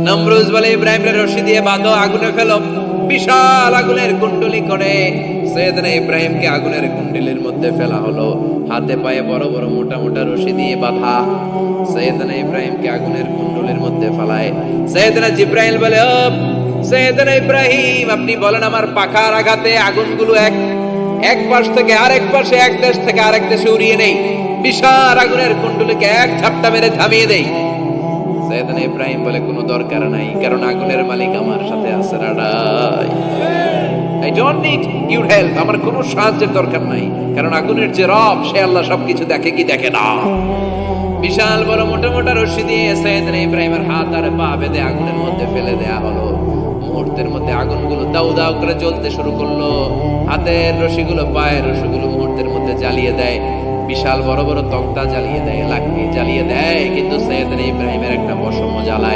নমরুজ বলে ইব্রাহিমের রশি দিয়ে বাঁধো, আগুনে ফেলো। বিশাল আগুনের কুণ্ডলি করে সৈয়দনা ইব্রাহিমকে আগুনের কুণ্ডলির মধ্যে ফেলা হলো। হাতে পায়ে বড় বড় মোটা মোটা রশি দিয়ে বাঁধা সৈয়দনা ইব্রাহিমকে আগুনের কুণ্ডলির মধ্যে ফেলায়। সৈয়দনা জিব্রাইল বলে, ও সৈয়দনা ইব্রাহিম, আপনি বলেন আমার পাখার আঘাতে আগুনগুলো এক পাশ থেকে আরেক পাশে, এক দেশ থেকে আরেক দেশে উড়িয়ে নেই, বিশাল আগুনের কুণ্ডলিকে এক ঝাপটা মেরে থামিয়ে দেই। সৈয়দনা ইব্রাহিম বলে, কোনো দরকার নাই, কারণ আগুনের মালিক আমার সাথে আছে। I don't need your help, আমার কোনো সাহায্যের দরকার নাই, কারণ আগুনের যে রব সে আল্লাহ সবকিছু দেখে কি দেখে না। বিশাল বড় মোটা মোটা রশি দিয়ে সৈয়দনা ইব্রাহিমের হাত আর পা বেঁধে আগুনের মধ্যে ফেলে দেয়া হলো। মুহূর্তের মধ্যে আগুনগুলো দাউ দাউ করে জ্বলতে শুরু করলো। হাতের রশিগুলো পায়ের রশিগুলো মুহূর্তের মধ্যে জ্বালিয়ে দেয়। বিশাল বড় বড় তক্তা জ্বালিয়ে দেয়, লাকড়ি জ্বালিয়ে দেয়, কিন্তু সৈয়দনা ইব্রাহিমের একটা পশম জ্বালায়